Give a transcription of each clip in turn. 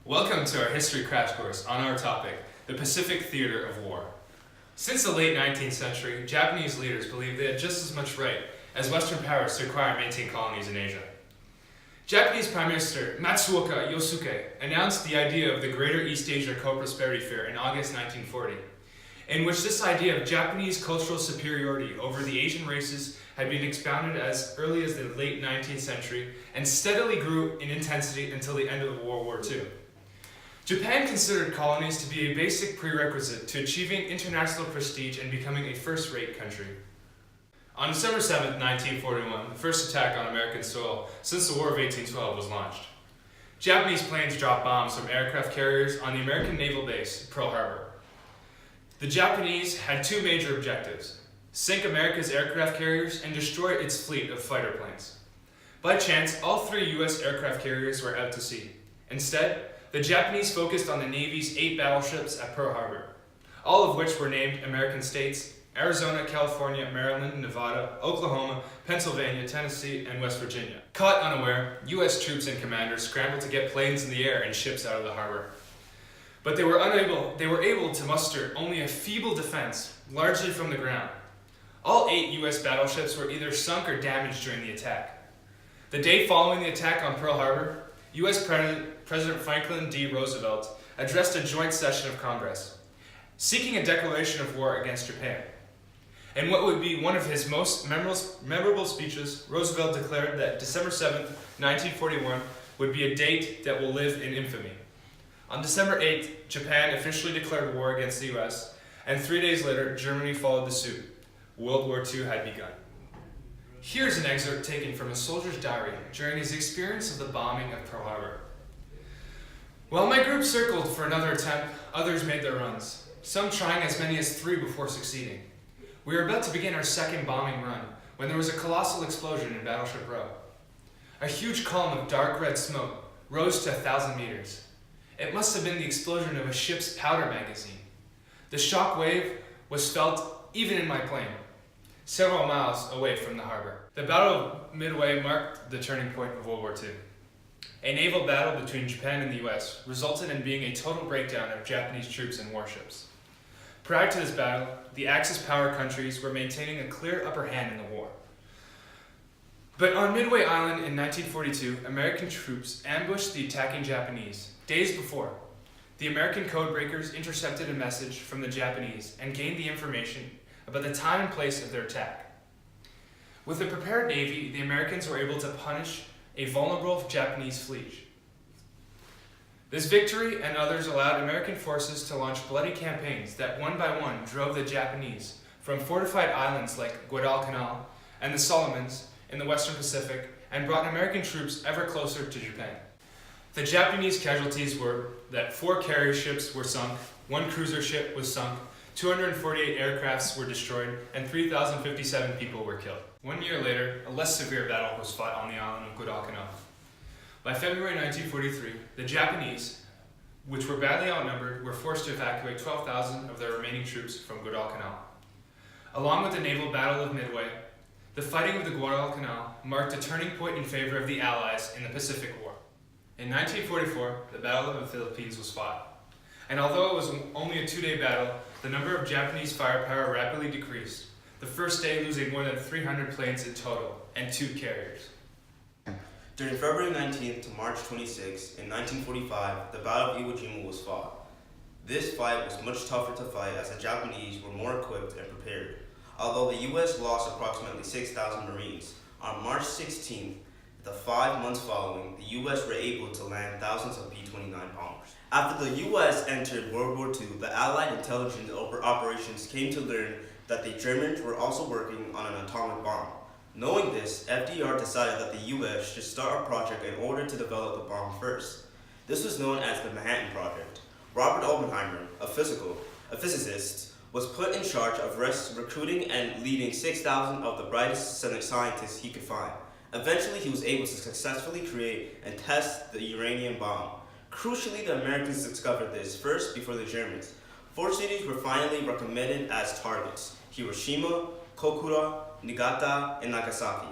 Welcome to our history crash course on our topic, the Pacific Theater of War. Since the late 19th century, Japanese leaders believed they had just as much right as Western powers to acquire and maintain colonies in Asia. Japanese Prime Minister Matsuoka Yosuke announced the idea of the Greater East Asia Co-Prosperity Fair in August 1940, in which this idea of Japanese cultural superiority over the Asian races had been expounded as early as the late 19th century and steadily grew in intensity until the end of World War II. Japan considered colonies to be a basic prerequisite to achieving international prestige and becoming a first-rate country. On December 7, 1941, the first attack on American soil since the War of 1812 was launched. Japanese planes dropped bombs from aircraft carriers on the American naval base, Pearl Harbor. The Japanese had two major objectives: sink America's aircraft carriers and destroy its fleet of fighter planes. By chance, all three U.S. aircraft carriers were out to sea. Instead, the Japanese focused on the Navy's 8 battleships at Pearl Harbor, all of which were named American states: Arizona, California, Maryland, Nevada, Oklahoma, Pennsylvania, Tennessee, and West Virginia. Caught unaware, U.S. troops and commanders scrambled to get planes in the air and ships out of the harbor. But they were able to muster only a feeble defense, largely from the ground. All 8 U.S. battleships were either sunk or damaged during the attack. The day following the attack on Pearl Harbor, U.S. President Franklin D. Roosevelt addressed a joint session of Congress, seeking a declaration of war against Japan. In what would be one of his most memorable speeches, Roosevelt declared that December 7, 1941 would be a date that will live in infamy. On December 8th, Japan officially declared war against the U.S., and 3 days later, Germany followed the suit. World War II had begun. Here's an excerpt taken from a soldier's diary during his experience of the bombing of Pearl Harbor. While my group circled for another attempt, others made their runs, some trying as many as 3 before succeeding. We were about to begin our second bombing run when there was a colossal explosion in Battleship Row. A huge column of dark red smoke rose to 1,000 meters. It must have been the explosion of a ship's powder magazine. The shock wave was felt even in my plane, several miles away from the harbor. The Battle of Midway marked the turning point of World War II. A naval battle between Japan and the U.S. resulted in being a total breakdown of Japanese troops and warships. Prior to this battle, the Axis power countries were maintaining a clear upper hand in the war. But on Midway Island in 1942, American troops ambushed the attacking Japanese. Days before, the American codebreakers intercepted a message from the Japanese and gained the information about the time and place of their attack. With a prepared navy, the Americans were able to punish a vulnerable Japanese fleet. This victory and others allowed American forces to launch bloody campaigns that one by one drove the Japanese from fortified islands like Guadalcanal and the Solomons in the Western Pacific and brought American troops ever closer to Japan. The Japanese casualties were that 4 carrier ships were sunk, 1 cruiser ship was sunk, 248 aircrafts were destroyed, and 3,057 people were killed. 1 year later, a less severe battle was fought on the island of Guadalcanal. By February 1943, the Japanese, which were badly outnumbered, were forced to evacuate 12,000 of their remaining troops from Guadalcanal. Along with the naval battle of Midway, the fighting of the Guadalcanal marked a turning point in favor of the Allies in the Pacific War. In 1944, the Battle of the Philippines was fought, and although it was only a 2-day battle, the number of Japanese firepower rapidly decreased, the first day losing more than 300 planes in total and 2 carriers. During February 19th to March 26th, in 1945, the Battle of Iwo Jima was fought. This fight was much tougher to fight as the Japanese were more equipped and prepared. Although the U.S. lost approximately 6,000 Marines, on March 16th, the 5 months following, the U.S. were able to land thousands of B-29 bombers. After the U.S. entered World War II, the Allied intelligence operations came to learn that the Germans were also working on an atomic bomb. Knowing this, FDR decided that the U.S. should start a project in order to develop the bomb first. This was known as the Manhattan Project. Robert Oppenheimer, a physicist, was put in charge of recruiting and leading 6,000 of the brightest scientists he could find. Eventually, he was able to successfully create and test the uranium bomb. Crucially, the Americans discovered this first before the Germans. 4 cities were finally recommended as targets: Hiroshima, Kokura, Niigata, and Nagasaki.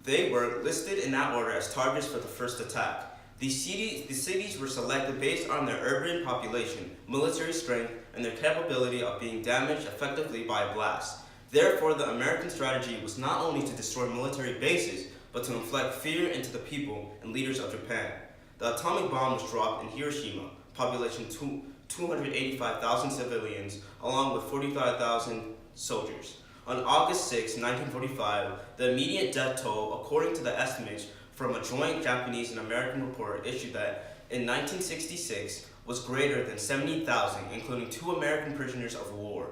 They were listed in that order as targets for the first attack. The cities were selected based on their urban population, military strength, and their capability of being damaged effectively by a blast. Therefore, the American strategy was not only to destroy military bases, but to inflict fear into the people and leaders of Japan. The atomic bomb was dropped in Hiroshima, population 285,000 civilians, along with 45,000 soldiers. On August 6, 1945, the immediate death toll, according to the estimates from a joint Japanese and American report issued that in 1966 was greater than 70,000, including 2 American prisoners of war,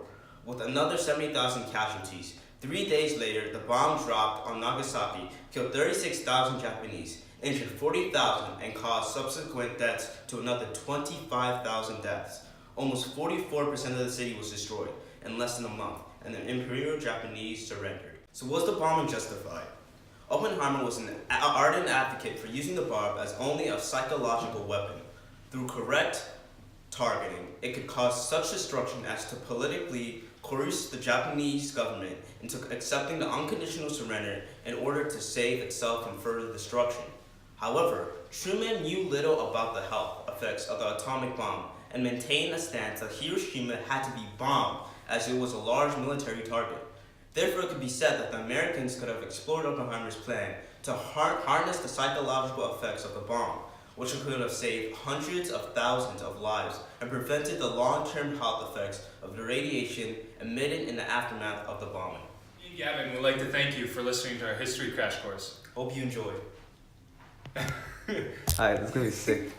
with another 70,000 casualties. 3 days later, the bomb dropped on Nagasaki, killed 36,000 Japanese, injured 40,000, and caused subsequent deaths to another 25,000 deaths. Almost 44% of the city was destroyed in less than a month, and the Imperial Japanese surrendered. So was the bombing justified? Oppenheimer was an ardent advocate for using the bomb as only a psychological weapon. Through correct targeting, it could cause such destruction as to politically coerce the Japanese government into accepting the unconditional surrender in order to save itself from further destruction. However, Truman knew little about the health effects of the atomic bomb and maintained a stance that Hiroshima had to be bombed as it was a large military target. Therefore, it could be said that the Americans could have explored Oppenheimer's plan to harness the psychological effects of the bomb, which could have saved hundreds of thousands of lives and prevented the long-term health effects of the radiation emitted in the aftermath of the bombing. Me and Gavin would like to thank you for listening to our history crash course. Hope you enjoyed. Alright, that's gonna be sick.